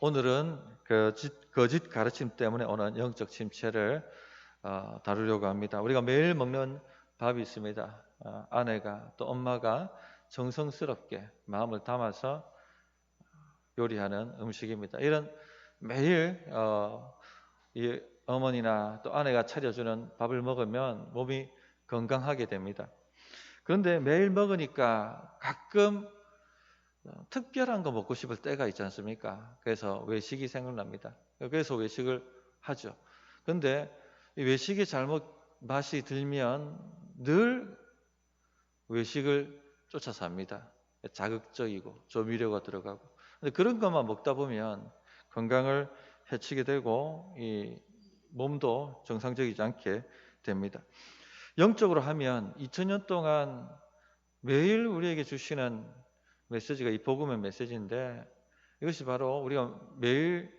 오늘은 거짓 가르침 때문에 오는 영적 침체를 다루려고 합니다. 우리가 매일 먹는 밥이 있습니다. 아내가 또 엄마가 정성스럽게 마음을 담아서 요리하는 음식입니다. 이런 매일 이 어머니나 또 아내가 차려주는 밥을 먹으면 몸이 건강하게 됩니다. 그런데 매일 먹으니까 가끔 특별한 거 먹고 싶을 때가 있지 않습니까? 그래서 외식이 생각납니다. 그래서 외식을 하죠. 그런데 이 외식이 잘못 맛이 들면 늘 외식을 쫓아서 합니다. 자극적이고 조미료가 들어가고. 근데 그런 것만 먹다 보면 건강을 해치게 되고 이 몸도 정상적이지 않게 됩니다. 영적으로 하면 2000년 동안 매일 우리에게 주시는 메시지가 이 복음의 메시지인데, 이것이 바로 우리가 매일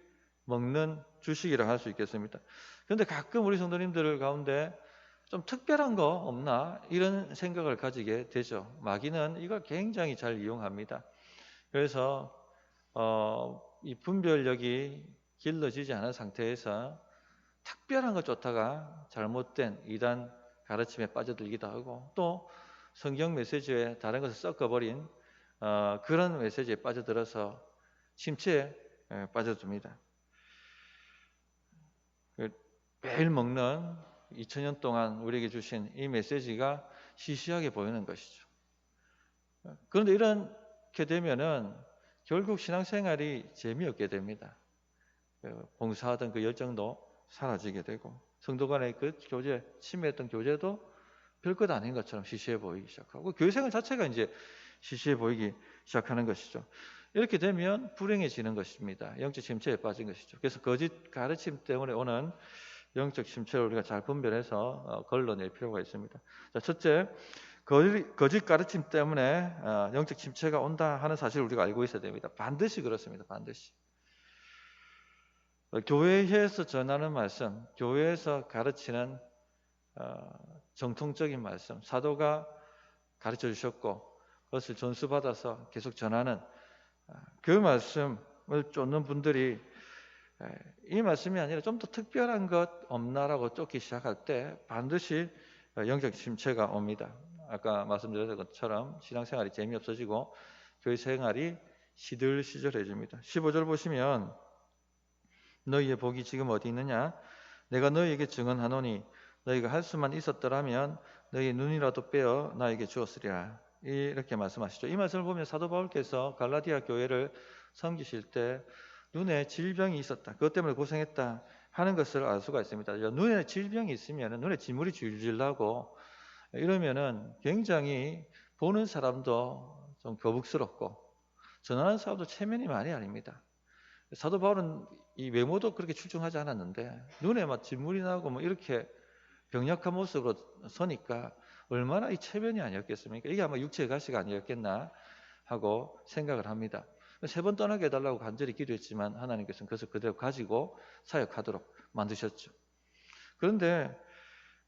먹는 주식이라 할 수 있겠습니다. 그런데 가끔 우리 성도님들 가운데 좀 특별한 거 없나 이런 생각을 가지게 되죠. 마귀는 이걸 굉장히 잘 이용합니다. 그래서 이 분별력이 길러지지 않은 상태에서 특별한 거 쫓다가 잘못된 이단 가르침에 빠져들기도 하고, 또 성경 메시지에 다른 것을 섞어버린 그런 메시지에 빠져들어서 침체에 빠져듭니다. 매일 먹는 2000년 동안 우리에게 주신 이 메시지가 시시하게 보이는 것이죠. 그런데 이렇게 되면은 결국 신앙생활이 재미없게 됩니다. 봉사하던 그 열정도 사라지게 되고, 성도 간의 그 교제, 친밀했던 교제도 별것 아닌 것처럼 시시해 보이기 시작하고, 교회생활 자체가 이제 시시해 보이기 시작하는 것이죠. 이렇게 되면 불행해지는 것입니다. 영적 침체에 빠진 것이죠. 그래서 거짓 가르침 때문에 오는 영적 침체를 우리가 잘 분별해서 걸러낼 필요가 있습니다. 자, 첫째, 거짓 가르침 때문에 영적 침체가 온다 하는 사실을 우리가 알고 있어야 됩니다. 반드시 그렇습니다. 반드시. 교회에서 전하는 말씀, 교회에서 가르치는 정통적인 말씀, 사도가 가르쳐 주셨고 그것을 전수받아서 계속 전하는 그 말씀을 쫓는 분들이 이 말씀이 아니라 좀 더 특별한 것 없나라고 쫓기 시작할 때 반드시 영적 침체가 옵니다. 아까 말씀드렸던 것처럼 신앙생활이 재미없어지고 교회 생활이 시들시들해집니다. 15절 보시면 너희의 복이 지금 어디 있느냐? 내가 너희에게 증언하노니 너희가 할 수만 있었더라면 너희 눈이라도 빼어 나에게 주었으리라. 이렇게 말씀하시죠. 이 말씀을 보면 사도 바울께서 갈라디아 교회를 섬기실 때 눈에 질병이 있었다, 그것 때문에 고생했다 하는 것을 알 수가 있습니다. 눈에 질병이 있으면 눈에 진물이 줄줄 나고 이러면은 굉장히 보는 사람도 좀 거북스럽고 전하는 사람도 체면이 많이 아닙니다. 사도 바울은 이 외모도 그렇게 출중하지 않았는데 눈에 막 진물이 나고 뭐 이렇게 병약한 모습으로 서니까 얼마나 이 체면이 아니었겠습니까? 이게 아마 육체의 가시가 아니었겠나 하고 생각을 합니다. 3번 떠나게 해달라고 간절히 기도했지만 하나님께서는 그것을 그대로 가지고 사역하도록 만드셨죠. 그런데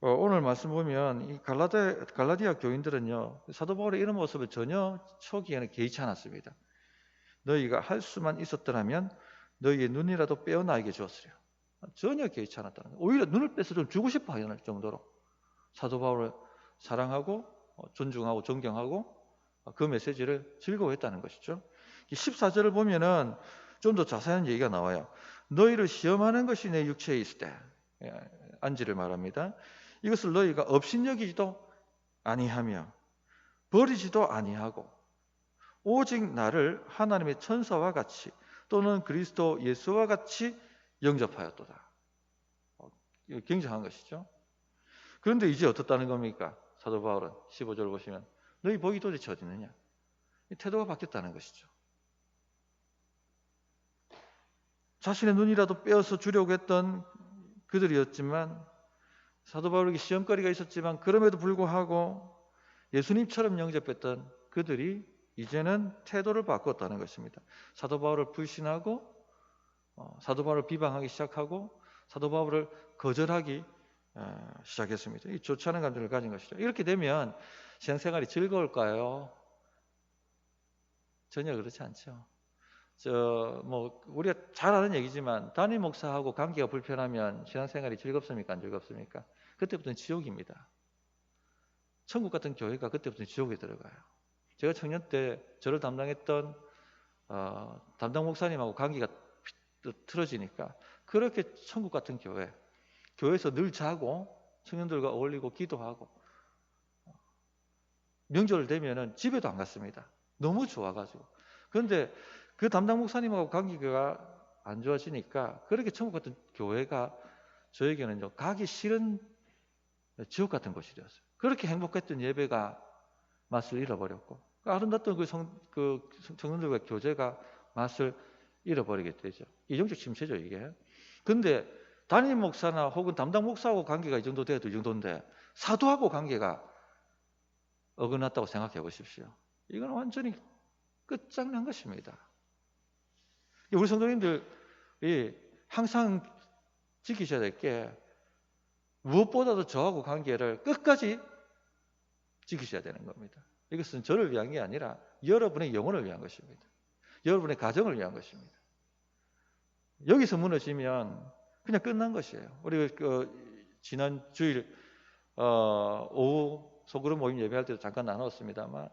오늘 말씀 보면 이 갈라디아 교인들은요, 사도 바울의 이런 모습을 전혀 초기에는 개의치 않았습니다. 너희가 할 수만 있었더라면 너희의 눈이라도 빼어 나에게 주었으려. 전혀 개의치 않았다는 거예요. 오히려 눈을 빼서 좀 주고 싶어 하는 정도로 사도 바울을 사랑하고 존중하고 존경하고 그 메시지를 즐거워했다는 것이죠. 14절을 보면은 좀 더 자세한 얘기가 나와요. 너희를 시험하는 것이 내 육체에 있을 때, 안지를 말합니다. 이것을 너희가 업신여기지도 아니하며 버리지도 아니하고 오직 나를 하나님의 천사와 같이 또는 그리스도 예수와 같이 영접하였도다. 굉장한 것이죠. 그런데 이제 어떻다는 겁니까? 사도 바울은 15절 보시면 너희 복이 도대체 어디 있느냐? 태도가 바뀌었다는 것이죠. 자신의 눈이라도 빼어서 주려고 했던 그들이었지만, 사도 바울에게 시험거리가 있었지만 그럼에도 불구하고 예수님처럼 영접했던 그들이 이제는 태도를 바꿨다는 것입니다. 사도 바울을 불신하고 사도 바울을 비방하기 시작하고 사도 바울을 거절하기 시작했습니다. 이 좋지 않은 감정을 가진 것이죠. 이렇게 되면 신앙생활이 즐거울까요? 전혀 그렇지 않죠. 우리가 잘 아는 얘기지만 담임 목사하고 관계가 불편하면 신앙생활이 즐겁습니까? 안 즐겁습니까? 그때부터는 지옥입니다. 천국 같은 교회가 그때부터는 지옥에 들어가요. 제가 청년 때 저를 담당했던 담당 목사님하고 관계가 틀어지니까 그렇게 천국 같은 교회에서 늘 자고 청년들과 어울리고 기도하고 명절 되면은 집에도 안 갔습니다. 너무 좋아가지고. 그런데 그 담당 목사님하고 관계가 안 좋아지니까 그렇게 천국 같은 교회가 저에게는 가기 싫은 지옥 같은 곳이 되었어요. 그렇게 행복했던 예배가 맛을 잃어버렸고 아름답던 그 청년들과 교제가 맛을 잃어버리게 되죠. 이정적 침체죠, 이게. 근데 담임 목사나 혹은 담당 목사하고 관계가 이 정도 돼도 이 정도인데 사도하고 관계가 어긋났다고 생각해 보십시오. 이건 완전히 끝장난 것입니다. 우리 성도님들이 항상 지키셔야 될 게 무엇보다도 저하고 관계를 끝까지 지키셔야 되는 겁니다. 이것은 저를 위한 게 아니라 여러분의 영혼을 위한 것입니다. 여러분의 가정을 위한 것입니다. 여기서 무너지면 그냥 끝난 것이에요. 우리 지난 주일 오후 소그룹 모임 예배할 때도 잠깐 나눴습니다만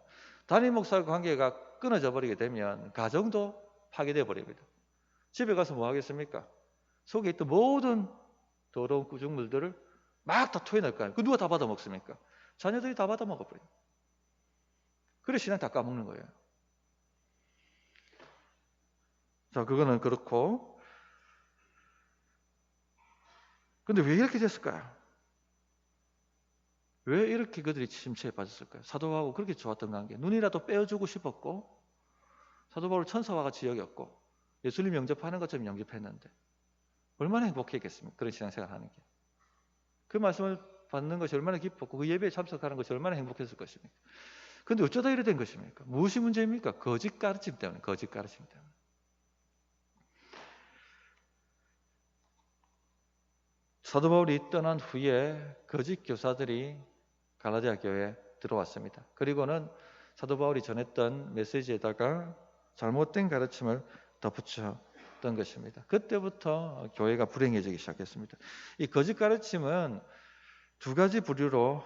담임 목사와 관계가 끊어져 버리게 되면 가정도 파괴되어 버립니다. 집에 가서 뭐 하겠습니까? 속에 있던 모든 더러운 구중물들을 막 다 토해낼 거예요. 그 누가 다 받아 먹습니까? 자녀들이 다 받아 먹어버려요. 그래 신앙 다 까먹는 거예요. 자, 그거는 그렇고. 근데 왜 이렇게 됐을까요? 왜 이렇게 그들이 침체에 빠졌을까요? 사도 바울하고 그렇게 좋았던 관계. 눈이라도 빼어주고 싶었고 사도 바울 천사와 같이 여겼고 예수님 영접하는 것처럼 영접했는데 얼마나 행복했겠습니까? 그런 신앙생활 하는 게. 그 말씀을 받는 것이 얼마나 기뻤고 그 예배에 참석하는 것이 얼마나 행복했을 것입니까? 그런데 어쩌다 이래 된 것입니까? 무엇이 문제입니까? 거짓 가르침 때문에. 거짓 가르침 때문에. 사도 바울이 떠난 후에 거짓 교사들이 갈라디아 교회에 들어왔습니다. 그리고는 사도 바울이 전했던 메시지에다가 잘못된 가르침을 덧붙였던 것입니다. 그때부터 교회가 불행해지기 시작했습니다. 이 거짓 가르침은 두 가지 부류로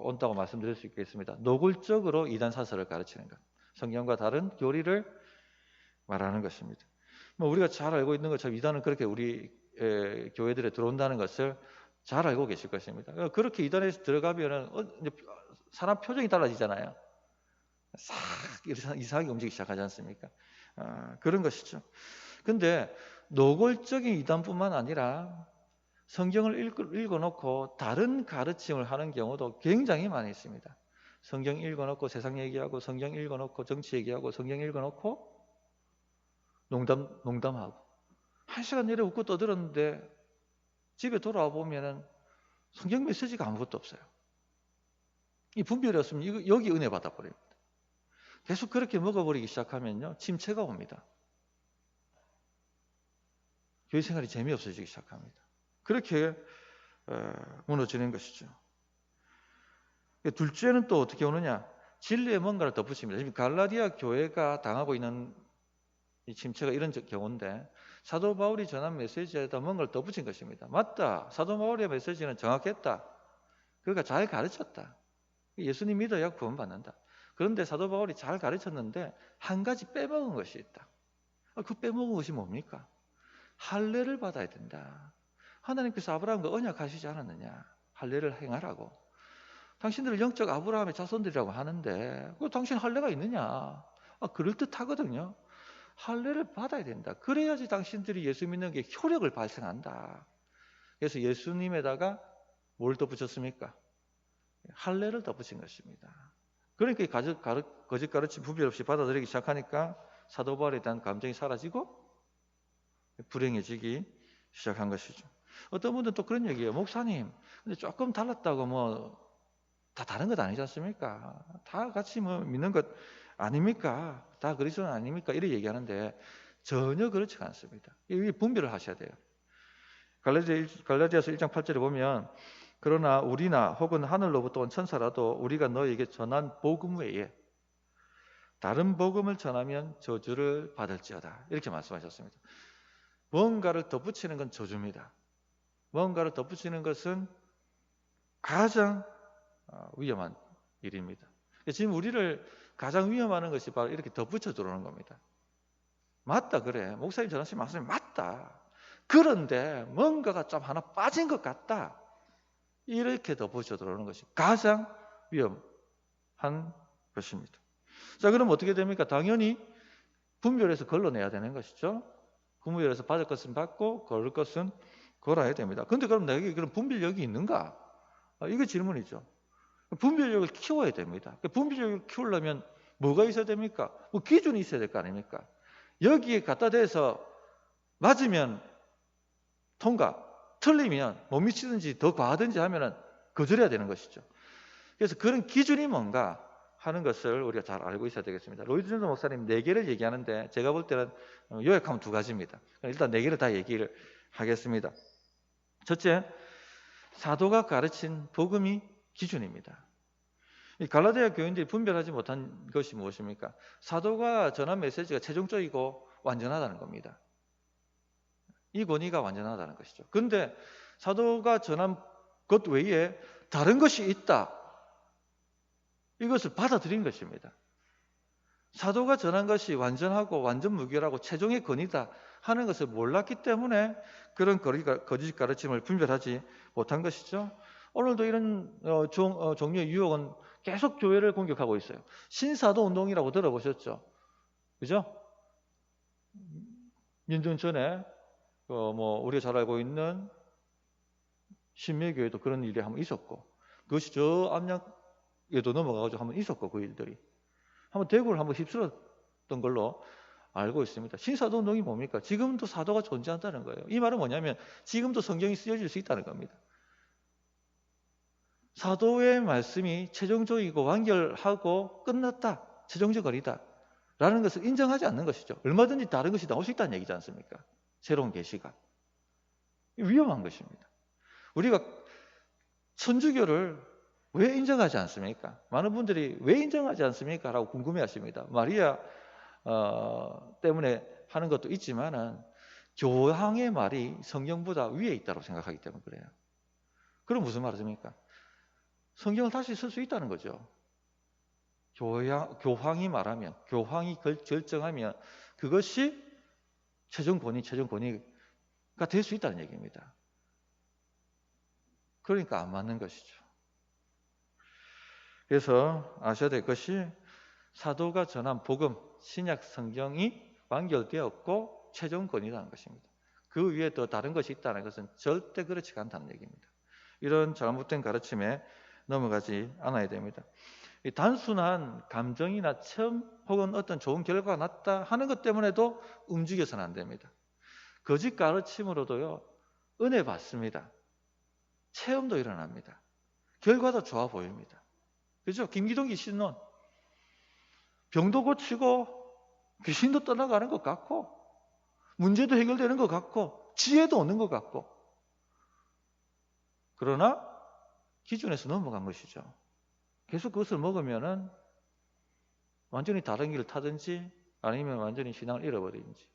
온다고 말씀드릴 수 있겠습니다. 노골적으로 이단 사설을 가르치는 것, 성경과 다른 교리를 말하는 것입니다. 우리가 잘 알고 있는 것처럼 이단은 그렇게 우리 교회들에 들어온다는 것을 잘 알고 계실 것입니다. 그렇게 이단에서 들어가면은 사람 표정이 달라지잖아요. 싹 이상하게 움직이기 시작하지 않습니까? 그런 것이죠. 근데 노골적인 이단뿐만 아니라 성경을 읽어놓고 다른 가르침을 하는 경우도 굉장히 많이 있습니다. 성경 읽어놓고 세상 얘기하고 성경 읽어놓고 정치 얘기하고 성경 읽어놓고 농담하고 1시간 내내 웃고 떠들었는데 집에 돌아와 보면은 성경 메시지가 아무것도 없어요. 이 분별이 없으면 여기 은혜 받아버립니다. 계속 그렇게 먹어버리기 시작하면요 침체가 옵니다. 교회 생활이 재미없어지기 시작합니다. 그렇게 무너지는 것이죠. 둘째는 또 어떻게 오느냐? 진리에 뭔가를 덧붙입니다. 지금 갈라디아 교회가 당하고 있는 이 침체가 이런 경우인데 사도 바울이 전한 메시지에다 뭔가를 덧붙인 것입니다. 맞다. 사도 바울의 메시지는 정확했다. 그가 잘 가르쳤다. 예수님 믿어야 구원받는다. 그런데 사도 바울이 잘 가르쳤는데 한 가지 빼먹은 것이 있다. 그 빼먹은 것이 뭡니까? 할례를 받아야 된다. 하나님께서 아브라함과 언약하시지 않았느냐? 할례를 행하라고. 당신들을 영적 아브라함의 자손들이라고 하는데 당신 할례가 있느냐? 그럴듯하거든요. 할례를 받아야 된다. 그래야지 당신들이 예수 믿는 게 효력을 발생한다. 그래서 예수님에다가 뭘 덧붙였습니까? 할례를 덧붙인 것입니다. 그러니까 거짓 가르침 분별 없이 받아들이기 시작하니까 사도 바울에 대한 감정이 사라지고 불행해지기 시작한 것이죠. 어떤 분들은 또 그런 얘기예요. 목사님, 근데 조금 달랐다고 다 다른 것 아니지 않습니까? 다 같이 믿는 것 아닙니까? 다 그리스도는 아닙니까? 이렇게 얘기하는데 전혀 그렇지 않습니다. 이 분별을 하셔야 돼요. 갈라디아서 1장 8절에 보면 그러나 우리나 혹은 하늘로부터 온 천사라도 우리가 너에게 전한 복음 외에 다른 복음을 전하면 저주를 받을지어다. 이렇게 말씀하셨습니다. 뭔가를 덧붙이는 건 저주입니다. 뭔가를 덧붙이는 것은 가장 위험한 일입니다. 지금 우리를 가장 위험하는 것이 바로 이렇게 덧붙여 들어오는 겁니다. 맞다, 그래. 목사님 전하신 말씀이 맞다. 그런데 뭔가가 좀 하나 빠진 것 같다. 이렇게 덧붙여 들어오는 것이 가장 위험한 것입니다. 자, 그럼 어떻게 됩니까? 당연히 분별해서 걸러내야 되는 것이죠. 분별해서 받을 것은 받고 걸을 것은 걸어야 됩니다. 그런데 그럼 내게 그런 분별력이 있는가? 이거 질문이죠. 분별력을 키워야 됩니다. 분별력을 키우려면 뭐가 있어야 됩니까? 뭐 기준이 있어야 될 거 아닙니까? 여기에 갖다 대서 맞으면 통과, 틀리면 못 미치든지 더 과하든지 하면은 거절해야 되는 것이죠. 그래서 그런 기준이 뭔가 하는 것을 우리가 잘 알고 있어야 되겠습니다. 로이드 존스 목사님 4개를 얘기하는데 제가 볼 때는 요약하면 2가지입니다. 일단 4개를 다 얘기를 하겠습니다. 첫째, 사도가 가르친 복음이 기준입니다. 이 갈라디아 교인들이 분별하지 못한 것이 무엇입니까? 사도가 전한 메시지가 최종적이고 완전하다는 겁니다. 이 권위가 완전하다는 것이죠. 그런데 사도가 전한 것 외에 다른 것이 있다. 이것을 받아들인 것입니다. 사도가 전한 것이 완전하고 완전 무결하고 최종의 권위다 하는 것을 몰랐기 때문에 그런 거짓 가르침을 분별하지 못한 것이죠. 오늘도 이런 종류의 유혹은 계속 교회를 공격하고 있어요. 신사도 운동이라고 들어보셨죠? 그죠? 몇 년 전에 우리가 잘 알고 있는 신매교회도 그런 일이 한번 있었고, 그것이 저 압력에도 넘어가가지고 한번 있었고, 그 일들이 한번 대구를 한번 휩쓸었던 걸로 알고 있습니다. 신사도 운동이 뭡니까? 지금도 사도가 존재한다는 거예요. 이 말은 뭐냐면 지금도 성경이 쓰여질 수 있다는 겁니다. 사도의 말씀이 최종적이고 완결하고 끝났다, 최종적 거리다 라는 것을 인정하지 않는 것이죠. 얼마든지 다른 것이 나올 수 있다는 얘기지 않습니까? 새로운 계시가. 위험한 것입니다. 우리가 천주교를 왜 인정하지 않습니까? 많은 분들이 왜 인정하지 않습니까? 라고 궁금해하십니다. 마리아 때문에 하는 것도 있지만은 교황의 말이 성경보다 위에 있다고 생각하기 때문에 그래요. 그럼 무슨 말입니까? 성경을 다시 쓸 수 있다는 거죠. 교황이 말하면, 교황이 결정하면 그것이 최종 권위가 될 수 있다는 얘기입니다. 그러니까 안 맞는 것이죠. 그래서 아셔야 될 것이 사도가 전한 복음, 신약 성경이 완결되었고 최종 권위라는 것입니다. 그 위에 더 다른 것이 있다는 것은 절대 그렇지 않다는 얘기입니다. 이런 잘못된 가르침에 넘어가지 않아야 됩니다. 단순한 감정이나 체험 혹은 어떤 좋은 결과가 났다 하는 것 때문에도 움직여서는 안 됩니다. 거짓 가르침으로도요, 은혜 받습니다. 체험도 일어납니다. 결과도 좋아 보입니다. 그죠? 김기동기 신론 병도 고치고 귀신도 떠나가는 것 같고 문제도 해결되는 것 같고 지혜도 얻는 것 같고, 그러나 기준에서 넘어간 것이죠. 계속 그것을 먹으면은 완전히 다른 길을 타든지 아니면 완전히 신앙을 잃어버리든지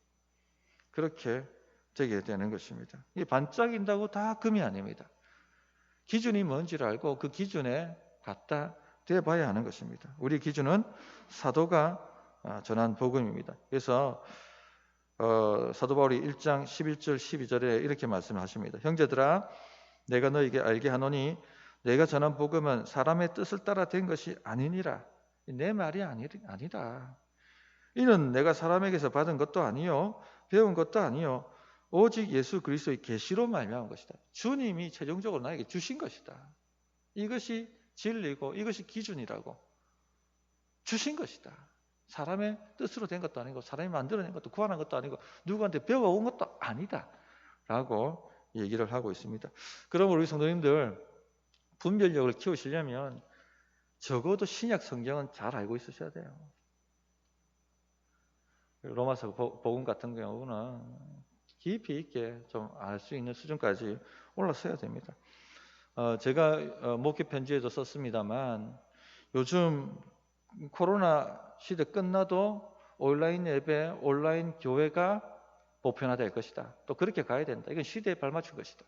그렇게 되게 되는 것입니다. 이 반짝인다고 다 금이 아닙니다. 기준이 뭔지를 알고 그 기준에 갖다 대봐야 하는 것입니다. 우리 기준은 사도가 전한 복음입니다. 그래서 사도 바울이 1장 11절 12절에 이렇게 말씀하십니다. 형제들아, 내가 너에게 알게 하노니 내가 전한 복음은 사람의 뜻을 따라 된 것이 아니니라. 내 말이 아니라. 이는 내가 사람에게서 받은 것도 아니요 배운 것도 아니요 오직 예수 그리스도의 계시로 말미암은 것이다. 주님이 최종적으로 나에게 주신 것이다. 이것이 진리고 이것이 기준이라고 주신 것이다. 사람의 뜻으로 된 것도 아니고 사람이 만들어낸 것도 구하는 것도 아니고 누구한테 배워온 것도 아니다 라고 얘기를 하고 있습니다. 그러면 우리 성도님들 분별력을 키우시려면 적어도 신약 성경은 잘 알고 있으셔야 돼요. 로마서 복음 같은 경우는 깊이 있게 좀 알 수 있는 수준까지 올라서야 됩니다. 제가 목회 편지에도 썼습니다만 요즘 코로나 시대 끝나도 온라인 예배, 온라인 교회가 보편화될 것이다. 또 그렇게 가야 된다. 이건 시대에 발맞춘 것이다.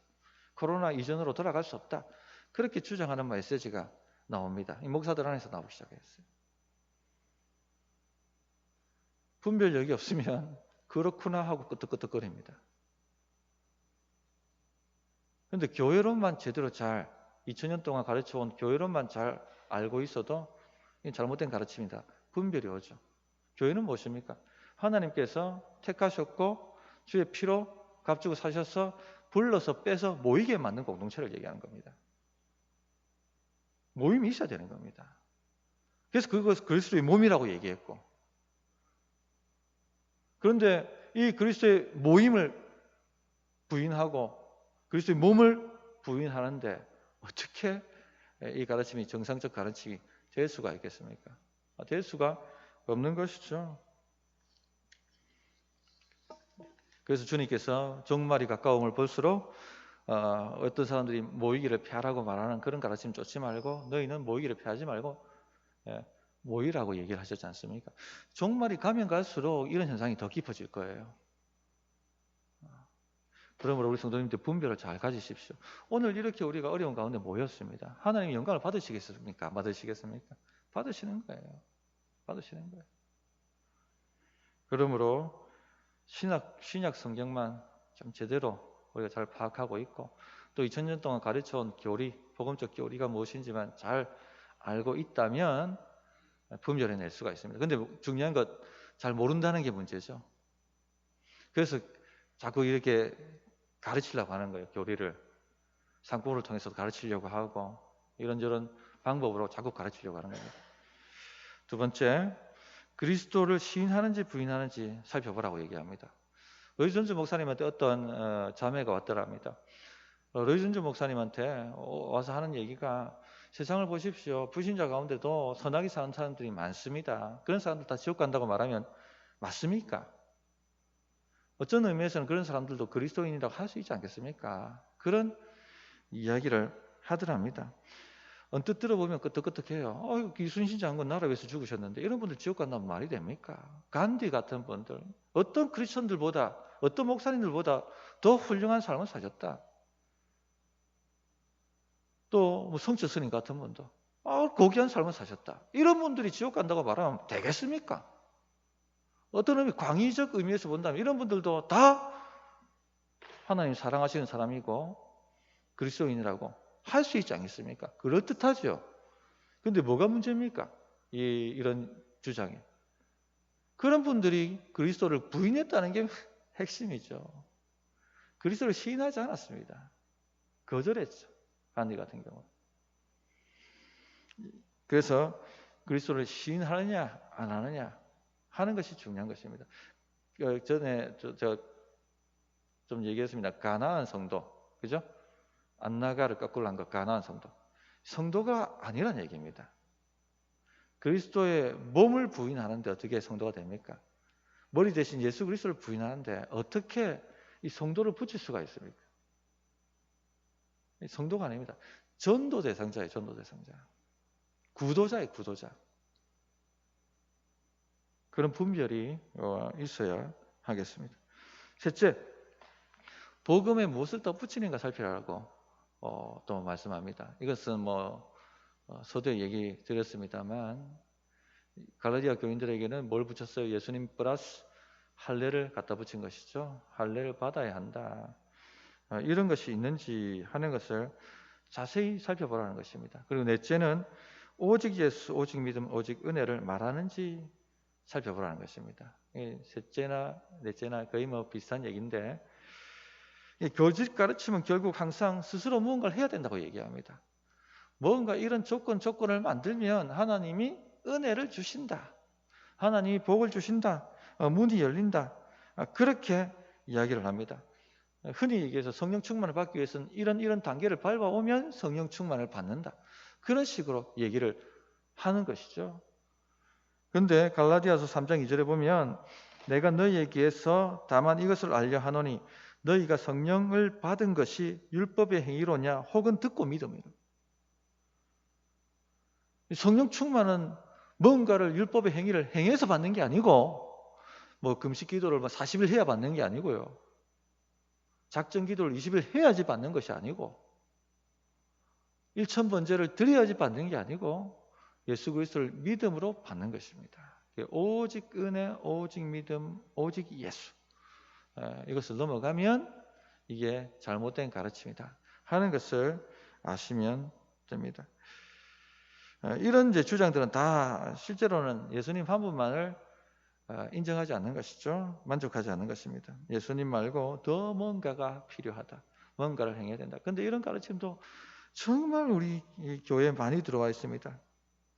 코로나 이전으로 돌아갈 수 없다. 그렇게 주장하는 메시지가 나옵니다. 이 목사들 안에서 나오기 시작했어요. 분별력이 없으면 그렇구나 하고 끄떡끄떡거립니다. 그런데 교회론만 제대로 2000년 동안 가르쳐온 교회론만 잘 알고 있어도 잘못된 가르침이다. 분별이 오죠. 교회는 무엇입니까? 하나님께서 택하셨고 주의 피로 값주고 사셔서 불러서 빼서 모이게 만든 공동체를 얘기하는 겁니다. 모임이 있어야 되는 겁니다. 그래서 그것을 그리스도의 몸이라고 얘기했고, 그런데 이 그리스도의 모임을 부인하고 그리스도의 몸을 부인하는데 어떻게 이 가르침이 정상적 가르침이 될 수가 있겠습니까? 될 수가 없는 것이죠. 그래서 주님께서 종말이 가까움을 볼수록 어떤 사람들이 모이기를 피하라고 말하는 그런 가르침 쫓지 말고 너희는 모이기를 피하지 말고 모이라고 얘기를 하셨지 않습니까? 종말이 가면 갈수록 이런 현상이 더 깊어질 거예요. 그러므로 우리 성도님들 분별을 잘 가지십시오. 오늘 이렇게 우리가 어려운 가운데 모였습니다. 하나님의 영광을 받으시겠습니까? 안 받으시겠습니까? 받으시는 거예요. 받으시는 거예요. 그러므로 신약 성경만 좀 제대로 우리가 잘 파악하고 있고 또 2000년 동안 가르쳐온 교리, 복음적 교리가 무엇인지만 잘 알고 있다면 분별해낼 수가 있습니다. 그런데 중요한 것 잘 모른다는 게 문제죠. 그래서 자꾸 이렇게 가르치려고 하는 거예요. 교리를 상품을 통해서 가르치려고 하고 이런저런 방법으로 자꾸 가르치려고 하는 겁니다. 두 번째, 그리스도를 시인하는지 부인하는지 살펴보라고 얘기합니다. 로이존즈 목사님한테 어떤 자매가 왔더랍니다. 로이존즈 목사님한테 와서 하는 얘기가 세상을 보십시오. 불신자 가운데도 선하게 사는 사람들이 많습니다. 그런 사람들 다 지옥 간다고 말하면 맞습니까? 어떤 의미에서는 그런 사람들도 그리스도인이라고 할 수 있지 않겠습니까? 그런 이야기를 하더랍니다. 언뜻 들어보면 끄떡끄떡해요. 이순신 장군 나라 위해서 죽으셨는데 이런 분들 지옥 간다면 말이 됩니까? 간디 같은 분들, 어떤 크리스천들보다, 어떤 목사님들보다 더 훌륭한 삶을 사셨다. 또 성철 스님 같은 분도 고귀한 삶을 사셨다. 이런 분들이 지옥 간다고 말하면 되겠습니까? 어떤 의미, 광의적 의미에서 본다면 이런 분들도 다 하나님 사랑하시는 사람이고 그리스도인이라고 할 수 있지 않겠습니까? 그럴듯하죠. 그런데 뭐가 문제입니까? 이런 주장이. 그런 분들이 그리스도를 부인했다는 게 핵심이죠. 그리스도를 시인하지 않았습니다. 거절했죠. 간디 같은 경우. 그래서 그리스도를 시인하느냐 안 하느냐 하는 것이 중요한 것입니다. 전에 좀 얘기했습니다. 가나안 성도, 그죠? 안나가를 거꾸로 한 것, 가나안 성도. 성도가 아니란 얘기입니다. 그리스도의 몸을 부인하는데 어떻게 성도가 됩니까? 머리 대신 예수 그리스도를 부인하는데 어떻게 이 성도를 붙일 수가 있습니까? 성도가 아닙니다. 전도 대상자예요. 전도 대상자. 구도자예요. 구도자. 그런 분별이 있어야 하겠습니다. 셋째, 복음에 무엇을 덧붙이는가 살피라고 또 말씀합니다. 이것은 서두에 얘기 드렸습니다만 갈라디아 교인들에게는 뭘 붙였어요? 예수님 플러스 할례를 갖다 붙인 것이죠. 할례를 받아야 한다. 이런 것이 있는지 하는 것을 자세히 살펴보라는 것입니다. 그리고 넷째는 오직 예수, 오직 믿음, 오직 은혜를 말하는지 살펴보라는 것입니다. 셋째나 넷째나 거의 비슷한 얘기인데 교직 가르침은 결국 항상 스스로 무언가를 해야 된다고 얘기합니다. 뭔가 이런 조건을 만들면 하나님이 은혜를 주신다. 하나님이 복을 주신다. 문이 열린다. 그렇게 이야기를 합니다. 흔히 얘기해서 성령 충만을 받기 위해서는 이런 단계를 밟아오면 성령 충만을 받는다. 그런 식으로 얘기를 하는 것이죠. 그런데 갈라디아서 3장 2절에 보면 내가 너희에게서 다만 이것을 알려 하노니 너희가 성령을 받은 것이 율법의 행위로냐 혹은 듣고 믿음이라. 성령 충만은 뭔가를 율법의 행위를 행해서 받는 게 아니고 뭐 금식 기도를 40일 해야 받는 게 아니고요. 작정 기도를 20일 해야지 받는 것이 아니고 일천번제를 드려야지 받는 게 아니고 예수 그리스도를 믿음으로 받는 것입니다. 오직 은혜, 오직 믿음, 오직 예수. 이것을 넘어가면 이게 잘못된 가르침이다 하는 것을 아시면 됩니다. 이런 이제 주장들은 다 실제로는 예수님 한 분만을 인정하지 않는 것이죠. 만족하지 않는 것입니다. 예수님 말고 더 뭔가가 필요하다. 뭔가를 행해야 된다. 그런데 이런 가르침도 정말 우리 교회에 많이 들어와 있습니다.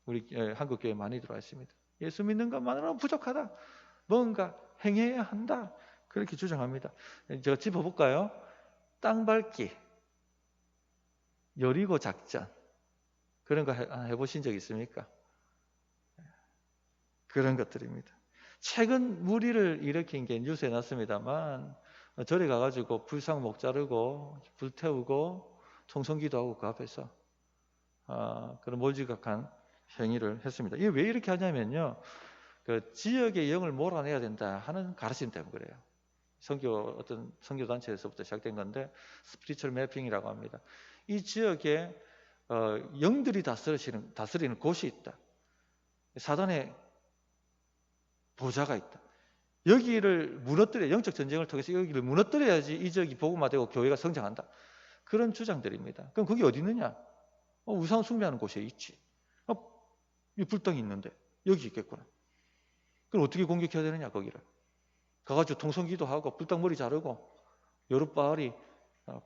우리 한국 교회에 많이 들어와 있습니다. 예수 믿는 것만으로는 부족하다. 뭔가 행해야 한다. 그렇게 주장합니다. 제가 짚어볼까요? 땅 밟기, 여리고 작전, 그런 거 해보신 적 있습니까? 그런 것들입니다. 최근 무리를 일으킨 게 뉴스에 났습니다만 절에 가가지고 불상 목 자르고 불태우고 통성기도 하고 그 앞에서 그런 몰지각한 행위를 했습니다. 이게 왜 이렇게 하냐면요, 그 지역의 영을 몰아내야 된다 하는 가르침 때문에 그래요. 어떤 선교 단체에서부터 시작된 건데 스피리추얼 매핑이라고 합니다. 이 지역에 영들이 다스리는 곳이 있다. 사단의 보좌가 있다. 여기를 무너뜨려, 영적 전쟁을 통해서 여기를 무너뜨려야지 이 지역이 복음화되고 교회가 성장한다. 그런 주장들입니다. 그럼 그게 어디 있느냐? 우상 숭배하는 곳에 있지. 이 불덩이 있는데 여기 있겠구나. 그럼 어떻게 공격해야 되느냐? 거기를 가가지고 통성기도 하고 불닭 머리 자르고 여룻바알이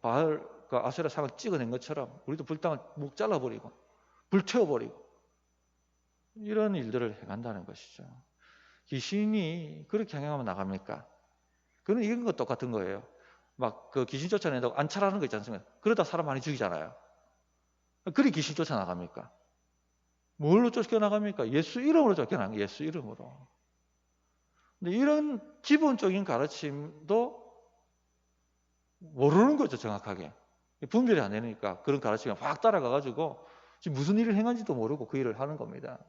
바알과 아세라 상을 찍어낸 것처럼 우리도 불닭을 목 잘라버리고 불태워버리고 이런 일들을 행한다는 것이죠. 귀신이 그렇게 행하면 나갑니까? 그건 이런 거 똑같은 거예요. 막 그 귀신 쫓아낸다고 안찰하는 거 있지 않습니까? 그러다 사람 많이 죽이잖아요. 그리 귀신 쫓아나갑니까? 뭘로 쫓겨나갑니까? 예수 이름으로 쫓겨나는 거예요. 예수 이름으로. 근데 이런 기본적인 가르침도 모르는 거죠, 정확하게. 분별이 안 되니까 그런 가르침에 확 따라가가지고 지금 무슨 일을 행한지도 모르고 그 일을 하는 겁니다.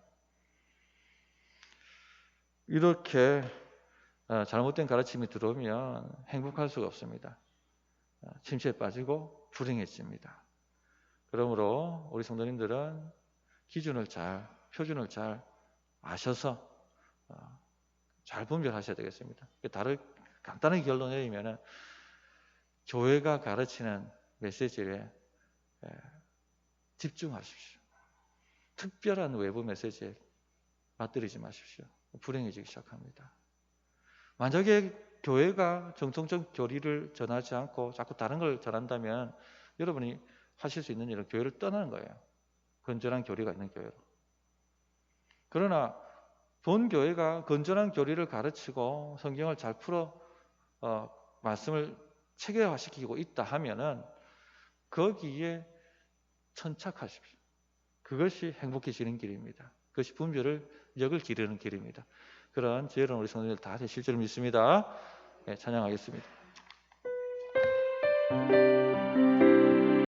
이렇게 잘못된 가르침이 들어오면 행복할 수가 없습니다. 침체에 빠지고 불행해집니다. 그러므로 우리 성도님들은 표준을 잘 아셔서 잘 분별하셔야 되겠습니다. 간단하게 결론 내리면은 교회가 가르치는 메시지에 집중하십시오. 특별한 외부 메시지에 맞들이지 마십시오. 불행해지기 시작합니다. 만약에 교회가 정통적 교리를 전하지 않고 자꾸 다른 걸 전한다면 여러분이 하실 수 있는 일은 교회를 떠나는 거예요. 건전한 교리가 있는 교회로. 그러나 본 교회가 건전한 교리를 가르치고 성경을 잘 풀어 말씀을 체계화시키고 있다 하면은 거기에 천착하십시오. 그것이 행복해지는 길입니다. 그것이 분별을 역을 기르는 길입니다. 그런 지혜로운 우리 성도님들 다 되실 줄 믿습니다. 네, 찬양하겠습니다.